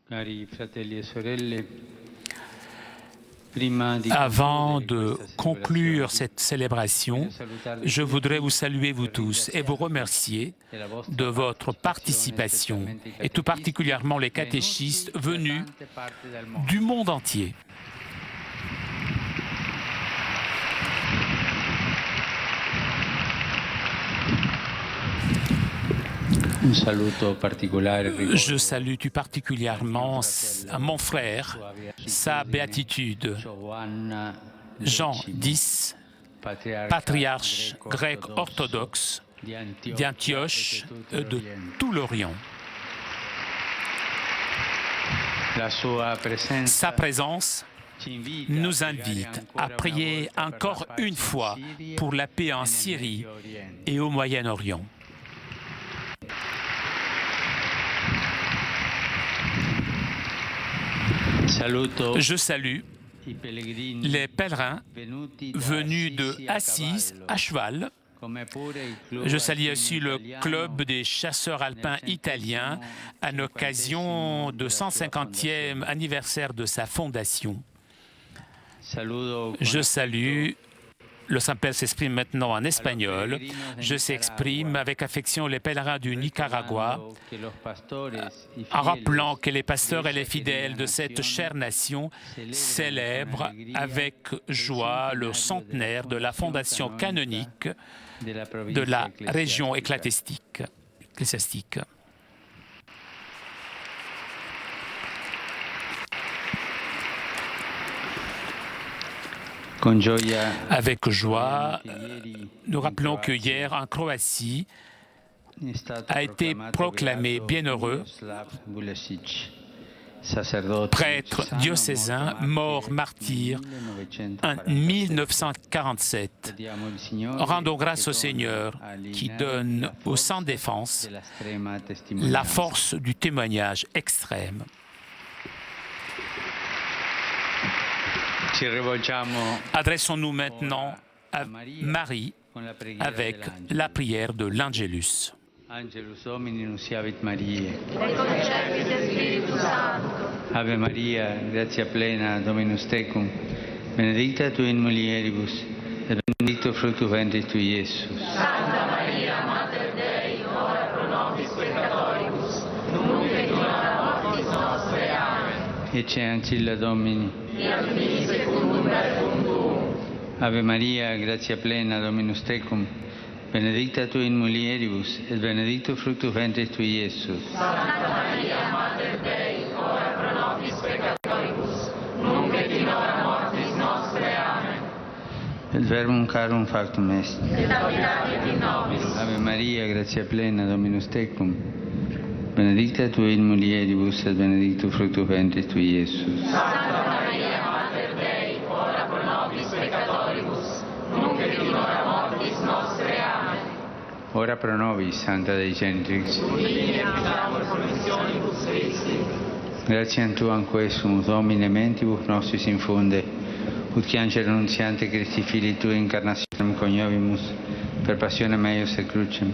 Cari fratelli e sorelle, Avant de conclure cette célébration, je voudrais vous saluer vous tous et vous remercier de votre participation, et tout particulièrement les catéchistes venus du monde entier. Je salue tout particulièrement mon frère, sa béatitude, Jean X, patriarche grec orthodoxe d'Antioche et de tout l'Orient. Sa présence nous invite à prier encore une fois pour la paix en Syrie et au Moyen-Orient. Je salue les pèlerins venus de Assise à cheval. Je salue aussi le club des chasseurs alpins italiens à l'occasion du 150e anniversaire de sa fondation. Je salue, le Saint-Père s'exprime maintenant en espagnol. Je s'exprime avec affection les pèlerins du Nicaragua, en rappelant que les pasteurs et les fidèles de cette chère nation célèbrent avec joie le centenaire de la fondation canonique de la région ecclésiastique. Avec joie, nous rappelons que hier, en Croatie, a été proclamé bienheureux, prêtre diocésain, mort martyr en 1947. Rendons grâce au Seigneur qui donne aux sans défense la force du témoignage extrême. Adressons-nous maintenant à Marie avec la prière de l'Angelus. Angelus Domini nunciavit Mariae. Et concepit Spiritus Sancto. Ave Maria, gratia plena, Dominus tecum, benedicta tu in mulieribus, et benedictus fructus ventris tui, Iesus. Santa Maria, Mater Dei, ora pro nobis peccatoribus, nunc et in hora mortis nostre. Amen. Ecce ancilla Domini. Fiat mi secundum verbum tuum. Ave Maria, gratia plena, Dominus tecum, benedicta tu in mulieribus, et benedictus fructus ventris tui, Iesus. Santa Maria, Mater Dei, ora pro nobis peccatoribus, nunc et in hora mortis nostre. Amen. Et verbum carum factum est. Et habitavit in nobis. Ave Maria, gratia plena, Dominus tecum, benedicta tu in mulieribus, et benedictus fructus ventris tui, Iesus. Santa Maria, Mater Dei, ora pro nobis peccatoribus, nunc et in hora mortis nostre. Amen. Ora pro nobis, Santa Dei Genitrix. Gratiam Tuam quesum, Domine, mentibus nostris infunde, ut qui angelo nuntiante Christi Filii Tui incarnationem coniovimus, per passionem eius et crucem,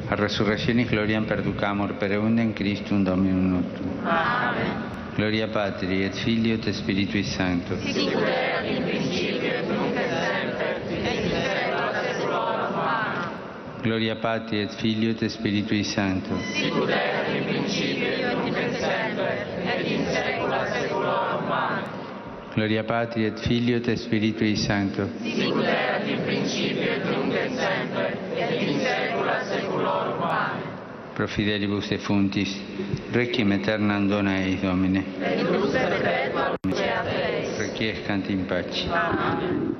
a resurrectionis gloriam perducamur, per eundem Christum Dominum nostrum. Amen. Gloria Patri et Filio et Spiritui Sancto. Sicut erat in principio et nunc et semper, et in saecula saeculorum. Amen. Gloria Patri et Filio et Spiritui Sancto. Sicut erat in principio et nunc et semper, et in saecula saeculorum. Amen. Gloria Patri et Filio et Spiritui Sancto. Sicut erat in principio et nunc et semper, et in saecula saeculorum. Amen. Pro fidelibus defuntis, requiem aeternam dona eis, Domine. Et lux perpetua lucea Deis. Requiescant in pace. Amen.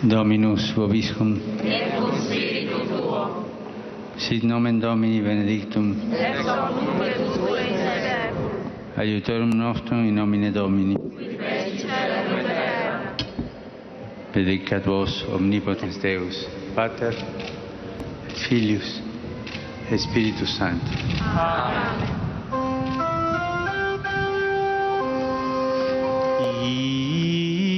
Dominus vobiscum, Et cum spiritu tuo, sit nomen Domini benedictum, ex hoc nunc et usque in seculum, aiutorum nostrum in nomine Domini. qui feci caelum et terra. Benedicat vos omnipotens Deus, Pater, et Filius, et Spiritus Sanctus. Amen. I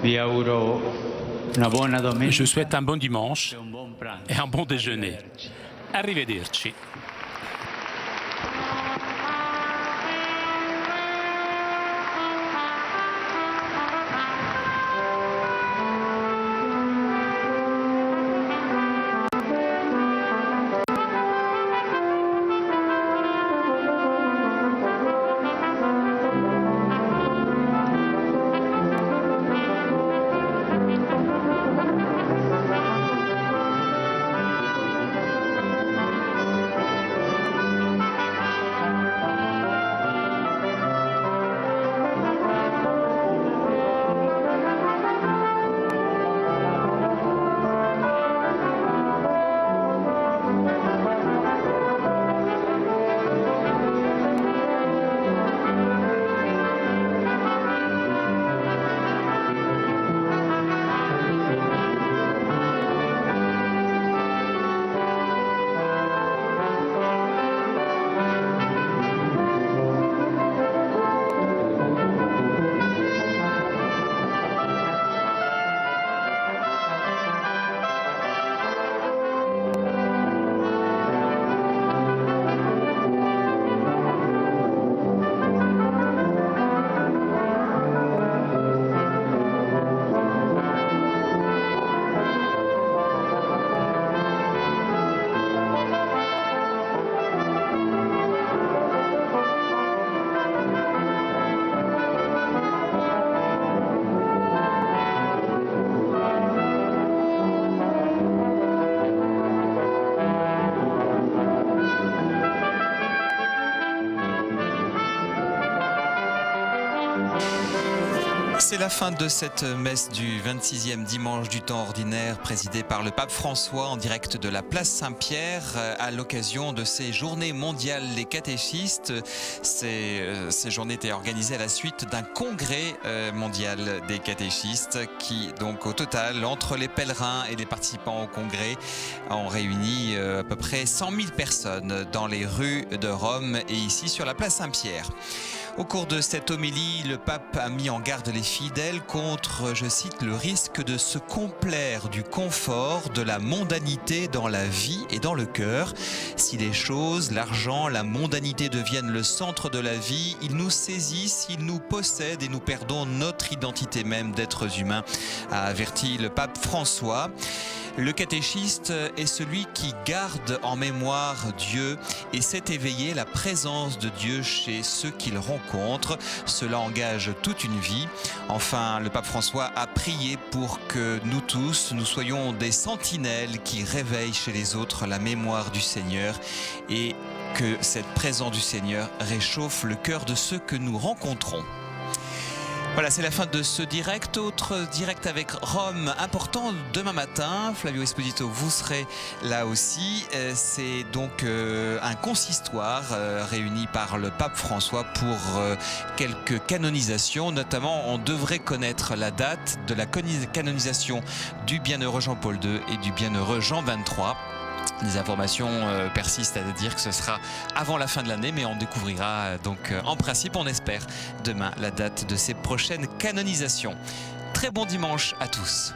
Vi auguro una buona domenica. Je souhaite un bon dimanche e un buon pranzo. et un bon déjeuner. Arrivederci. C'est la fin de cette messe du 26e dimanche du temps ordinaire présidée par le pape François en direct de la place Saint-Pierre à l'occasion de ces journées mondiales des catéchistes. Ces journées étaient organisées à la suite d'un congrès mondial des catéchistes qui donc au total entre les pèlerins et les participants au congrès ont réuni à peu près 100 000 personnes dans les rues de Rome et ici sur la place Saint-Pierre. Au cours de cette homélie, le pape a mis en garde les fidèles contre, je cite, le risque de se complaire du confort, de la mondanité dans la vie et dans le cœur. Si les choses, l'argent, la mondanité deviennent le centre de la vie, ils nous saisissent, ils nous possèdent et nous perdons notre identité même d'êtres humains, a averti le pape François. Le catéchiste est celui qui garde en mémoire Dieu et sait éveiller la présence de Dieu chez ceux qu'il rencontre. Cela engage toute une vie. Enfin, le pape François a prié pour que nous tous, nous soyons des sentinelles qui réveillent chez les autres la mémoire du Seigneur et que cette présence du Seigneur réchauffe le cœur de ceux que nous rencontrons. Voilà, c'est la fin de ce direct. Autre direct avec Rome important demain matin. Flavio Esposito, vous serez là aussi. C'est donc un consistoire réuni par le pape François pour quelques canonisations. Notamment, on devrait connaître la date de la canonisation du bienheureux Jean-Paul II et du bienheureux Jean XXIII. Les informations persistent à dire que ce sera avant la fin de l'année, mais on découvrira donc en principe, on espère, demain la date de ces prochaines canonisations. Très bon dimanche à tous.